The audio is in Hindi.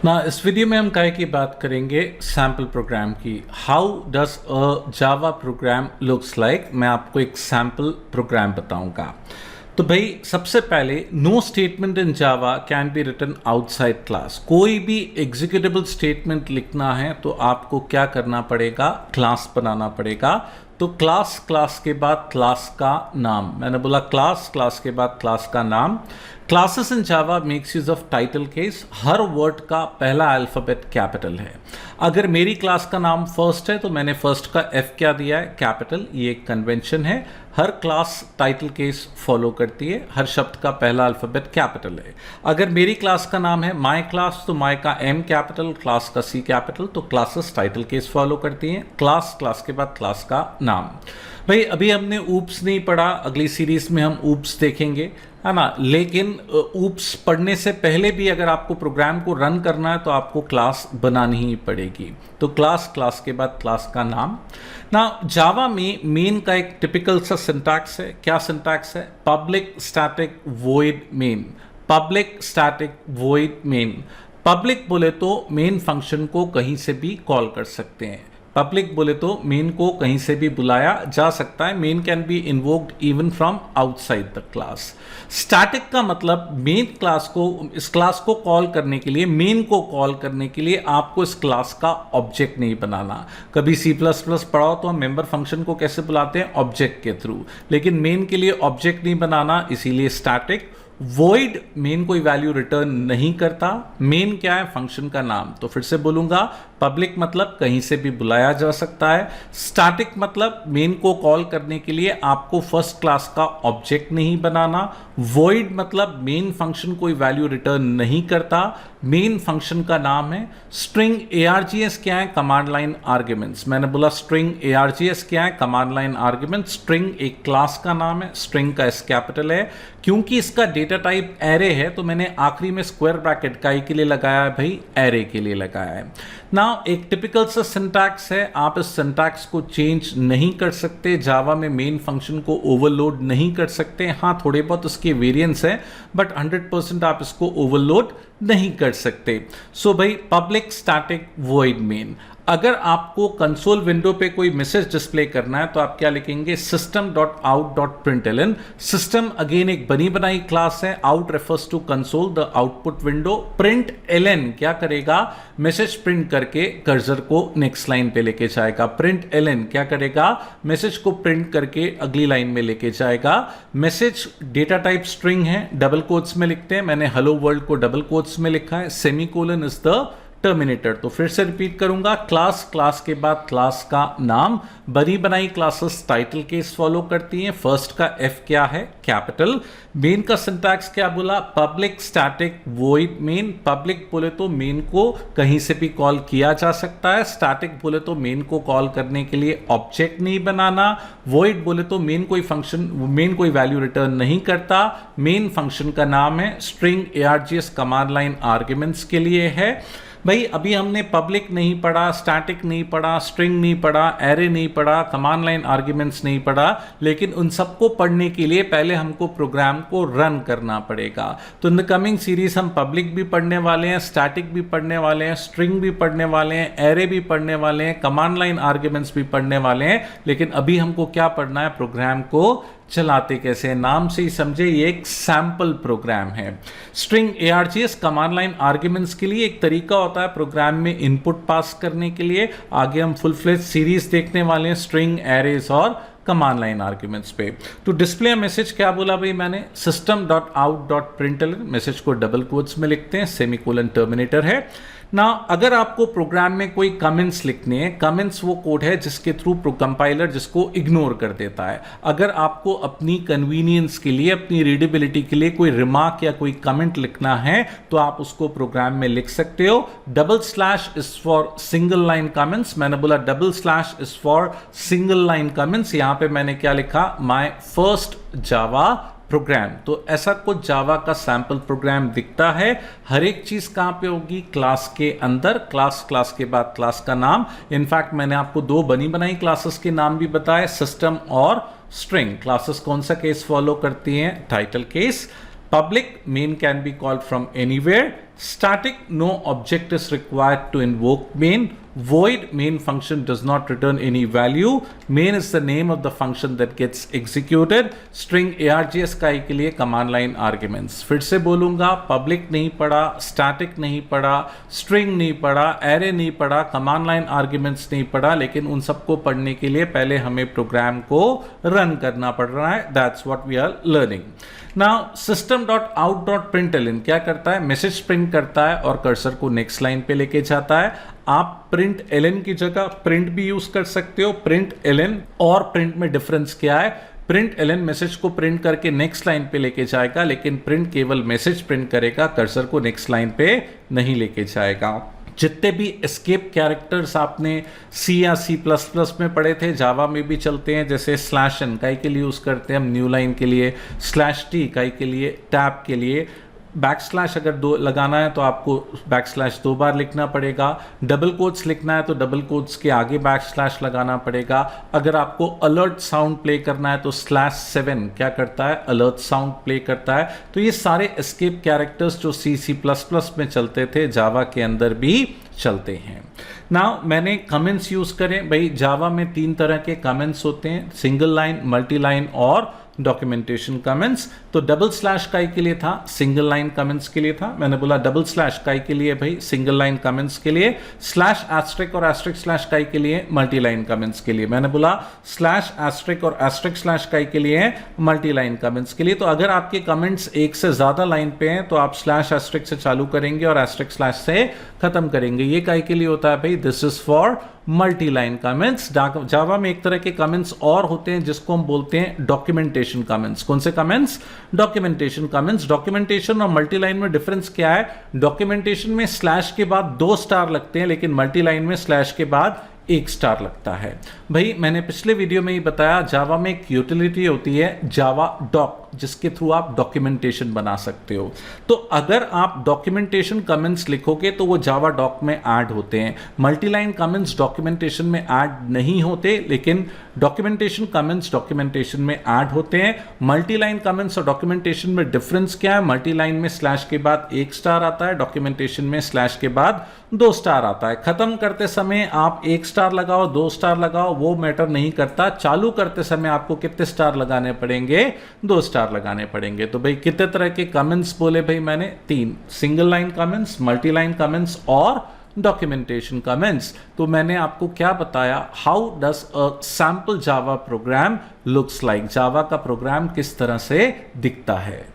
ना इस वीडियो में हम काय की बात करेंगे सैम्पल प्रोग्राम की। How does a Java program looks like. मैं आपको एक सैम्पल प्रोग्राम बताऊंगा। तो भाई सबसे पहले no statement in Java can be written outside class. कोई भी एग्जीक्यूटेबल स्टेटमेंट लिखना है तो आपको क्या करना पड़ेगा, क्लास बनाना पड़ेगा। तो क्लास के बाद क्लास का नाम, मैंने बोला क्लास के बाद क्लास का नाम। Classes in Java makes use of title case. Her word का पहला अल्फाबेट कैपिटल है। अगर मेरी क्लास का नाम फर्स्ट है तो मैंने फर्स्ट का एफ क्या दिया है, कैपिटल। ये एक कन्वेंशन है। हर क्लास टाइटल केस फॉलो करती है। हर शब्द का पहला अल्फाबेट कैपिटल है। अगर मेरी क्लास का नाम है माई क्लास तो माई का एम कैपिटल, क्लास का सी कैपिटल। तो क्लासेस टाइटल केस फॉलो करती हैं। क्लास के बाद क्लास का नाम। भाई अभी हमने ऊप्स नहीं पढ़ा, अगली सीरीज में हम ऊप्स देखेंगे, है ना। लेकिन ऊप्स पढ़ने से पहले भी अगर आपको प्रोग्राम को रन करना है तो आपको क्लास बनानी ही पड़ेगी। तो क्लास के बाद क्लास का नाम ना। जावा में मेन का एक टिपिकल सा सिंटैक्स है। क्या सिंटैक्स है? Public static void main. Public static void main. Public बोले तो मेन फंक्शन को कहीं से भी कॉल कर सकते हैं। पब्लिक बोले तो मेन को कहीं से भी बुलाया जा सकता है। Main can be invoked even from outside the class. Static का मतलब मेन क्लास को, इस क्लास को कॉल करने के लिए, मेन को कॉल करने के लिए आपको इस क्लास का ऑब्जेक्ट नहीं बनाना। कभी C++ पढ़ाओ तो हम मेंबर फंक्शन को कैसे बुलाते हैं, ऑब्जेक्ट के थ्रू। लेकिन मेन के लिए ऑब्जेक्ट नहीं बनाना, इसीलिए स्टैटिक। वॉइड मेन कोई वैल्यू रिटर्न नहीं करता। मेन क्या है? फंक्शन का नाम। तो फिर से बोलूंगा, पब्लिक मतलब कहीं से भी बुलाया जा सकता है। स्टैटिक मतलब मेन को कॉल करने के लिए आपको फर्स्ट क्लास का ऑब्जेक्ट नहीं बनाना। वॉइड मतलब मेन फंक्शन कोई वैल्यू रिटर्न नहीं करता। मेन फंक्शन का नाम है। स्ट्रिंग ARGS क्या है? Command line arguments. मैंने बोला स्ट्रिंग ARGS क्या है? Command line argument. स्ट्रिंग एक क्लास का नाम है। स्ट्रिंग का एस कैपिटल है। क्योंकि इसका डेटा टाइप एरे है तो मैंने आखिरी में स्क्वायर ब्रैकेट काई के लिए लगाया है भाई, एरे के लिए लगाया है ना। एक टिपिकल सा सिंटैक्स है। आप इस सिंटैक्स को चेंज नहीं कर सकते। जावा में मेन फंक्शन को ओवरलोड नहीं कर सकते। हाँ, थोड़े बहुत उसके वेरिएंट्स हैं, बट 100% आप इसको ओवरलोड नहीं कर सकते। सो भाई पब्लिक स्टैटिक वॉइड मेन। अगर आपको कंसोल विंडो पे कोई मैसेज डिस्प्ले करना है तो आप क्या लिखेंगे? system.out.println। सिस्टम अगेन एक बनी बनाई क्लास है। Out refers to console, the output window. println क्या करेगा? मैसेज प्रिंट करके कर्सर को नेक्स्ट लाइन पे लेके जाएगा। println क्या करेगा? मैसेज को प्रिंट करके अगली लाइन में लेके जाएगा। मैसेज डेटा टाइप स्ट्रिंग है, डबल कोट्स में लिखते हैं। मैंने हेलो वर्ल्ड को डबल कोट्स में लिखा है। Semicolon is the terminator. तो फिर से रिपीट करूंगा, क्लास के बाद क्लास का नाम। बनी बनाई क्लासेस टाइटल केस फॉलो करती हैं। फर्स्ट का एफ क्या है? कैपिटल। मेन का सिंटैक्स क्या बोला? Public static void main. Public बोले तो मेन को कहीं से भी कॉल किया जा सकता है। स्टैटिक बोले तो मेन को कॉल करने के लिए ऑब्जेक्ट नहीं बनाना। वॉइड बोले तो मेन कोई वैल्यू रिटर्न नहीं करता। मेन फंक्शन का नाम है। String ARGS command line arguments के लिए है। भाई अभी हमने पब्लिक नहीं पढ़ा, स्टैटिक नहीं पढ़ा, स्ट्रिंग नहीं पढ़ा, एरे नहीं पढ़ा, कमांड लाइन आर्ग्यूमेंट्स नहीं पढ़ा। लेकिन उन सबको पढ़ने के लिए पहले हमको प्रोग्राम को रन करना पड़ेगा। तो इन द कमिंग सीरीज हम पब्लिक भी पढ़ने वाले हैं, स्टैटिक भी पढ़ने वाले हैं, स्ट्रिंग भी पढ़ने वाले हैं, एरे भी पढ़ने वाले हैं, कमांड लाइन आर्ग्यूमेंट्स भी पढ़ने वाले हैं। लेकिन अभी हमको क्या पढ़ना है? प्रोग्राम को चलाते कैसे। नाम से ही समझे ये एक सैंपल प्रोग्राम है। String ARGS command line arguments के लिए एक तरीका होता है प्रोग्राम में इनपुट पास करने के लिए। आगे हम फुल फ्लेज सीरीज देखने वाले हैं स्ट्रिंग, एरेज और कमांड लाइन आर्ग्यूमेंट्स पे। तो डिस्प्ले मैसेज क्या बोला भाई मैंने? system.out.println। मैसेज को डबल कोट्स में लिखते हैं, सेमीकोलन टर्मिनेटर है ना। अगर आपको प्रोग्राम में कोई कमेंट्स लिखने हैं, कमेंट्स वो कोड है जिसके थ्रू कंपाइलर जिसको इग्नोर कर देता है। अगर आपको अपनी कन्वीनियंस के लिए, अपनी रीडेबिलिटी के लिए कोई रिमार्क या कोई कमेंट लिखना है तो आप उसको प्रोग्राम में लिख सकते हो। Double slash is for single line comments. मैंने बोला double slash is for single line comments. यहां पे मैंने क्या लिखा? My first Java program. तो ऐसा कुछ जावा का सैंपल प्रोग्राम दिखता है। हर एक चीज कहां पे होगी? क्लास के अंदर। क्लास के बाद क्लास का नाम। इनफैक्ट मैंने आपको दो बनी बनाई क्लासेस के नाम भी बताए, सिस्टम और स्ट्रिंग। क्लासेस कौन सा केस फॉलो करती हैं? Title case. Public main can be called from anywhere. Static, no object is required to invoke main. Void, main function does not return any value. Main is the name of the function that gets executed. String args के लिए command line arguments. फिर से बोलूंगा, public नहीं पढ़ा, static नहीं पढ़ा, string नहीं पढ़ा, array नहीं पढ़ा, command line arguments नहीं पढ़ा, लेकिन उन सबको पढ़ने के लिए पहले हमें प्रोग्राम को रन करना पड़ रहा है. That's what we are learning. Now system.out.println क्या करता है, मैसेज प्रिंट करता है और कर्सर को नेक्स्ट लाइन पे लेके जाता है. आप प्रिंट एलएन की जगह प्रिंट भी यूज कर सकते हो. प्रिंट एलएन और प्रिंट में डिफरेंस क्या है, प्रिंट एलएन मैसेज को प्रिंट करके नेक्स्ट लाइन पे लेके जाएगा, लेकिन प्रिंट केवल मैसेज प्रिंट करेगा, कर्सर को नेक्स्ट लाइन पे नहीं लेके जाएगा. जितने भी एस्केप कैरेक्टर्स आपने C या C++ में पढ़े थे, जावा में भी चलते हैं. जैसे /n काई के लिए यूज़ करते हैं हम न्यू लाइन के लिए, /t काई के लिए, टैब के लिए. बैकस्लैश अगर दो लगाना है तो आपको बैकस्लैश 2 बार लिखना पड़ेगा. डबल कोट्स लिखना है तो डबल कोट्स के आगे बैकस्लैश लगाना पड़ेगा. अगर आपको अलर्ट साउंड प्ले करना है तो /7 क्या करता है, अलर्ट साउंड प्ले करता है. तो ये सारे एस्केप कैरेक्टर्स जो C++ में चलते थे, जावा के अंदर भी चलते हैं. नाउ मैंने कमेंट्स यूज करें. भाई जावा में 3 तरह के कमेंट्स होते हैं, सिंगल लाइन, मल्टी लाइन और डॉक्यूमेंटेशन कमेंट्स. तो डबल स्लैश काई के लिए था, सिंगल लाइन कमेंट्स के लिए था. मैंने बोला डबल स्लैश काई के लिए भाई सिंगल लाइन कमेंट्स के लिए, स्लैश एस्ट्रिक और एस्ट्रिक स्लैश काई के लिए मल्टी लाइन कमेंट्स के लिए. मैंने बोला स्लैश एस्ट्रिक और एस्ट्रिक स्लैश काई के लिए मल्टी लाइन कमेंट्स के लिए. तो अगर आपके कमेंट्स एक से ज्यादा लाइन पे हैं तो आप स्लैश एस्ट्रिक से चालू करेंगे और एस्ट्रिक स्लैश से खत्म करेंगे. ये काई के लिए होता है भाई, this is for multi line comments. Java में एक तरह के कमेंट्स और होते हैं जिसको हम बोलते हैं डॉक्यूमेंटेशन कमेंट्स. कौन से कमेंट्स, डॉक्यूमेंटेशन कमेंट्स. डॉक्यूमेंटेशन और मल्टी लाइन में डिफरेंस क्या है, डॉक्यूमेंटेशन में स्लैश के बाद 2 स्टार लगते हैं, लेकिन मल्टी लाइन में स्लैश के बाद 1 स्टार लगता है. भाई मैंने पिछले वीडियो में ही बताया, जावा में एक यूटिलिटी होती है जावा डॉक, जिसके थ्रू आप डॉक्यूमेंटेशन बना सकते हो. तो अगर आप डॉक्यूमेंटेशन कमेंट्स लिखोगे तो वो जावा डॉक में ऐड होते हैं. मल्टीलाइन कमेंट्स डॉक्यूमेंटेशन में ऐड नहीं होते, लेकिन डॉक्यूमेंटेशन कमेंट्स डॉक्यूमेंटेशन में ऐड होते हैं. मल्टीलाइन कमेंट्स और डॉक्यूमेंटेशन में डिफरेंस क्या है, मल्टीलाइन में स्लैश के बाद 1 स्टार आता है, डॉक्यूमेंटेशन में स्लैश के बाद 2 स्टार आता है. खत्म करते समय आप 1 स्टार लगाओ, 2 स्टार लगाओ, वो मैटर नहीं करता. चालू करते समय आपको कितने स्टार लगाने पड़ेंगे, 2 स्टार लगाने पड़ेंगे. तो भाई कितने तरह के कमेंट्स बोले भाई मैंने, 3, single line comments, multi line comments और डॉक्यूमेंटेशन कमेंट्स. तो मैंने आपको क्या बताया, how does a sample Java program looks like, Java का प्रोग्राम किस तरह से दिखता है.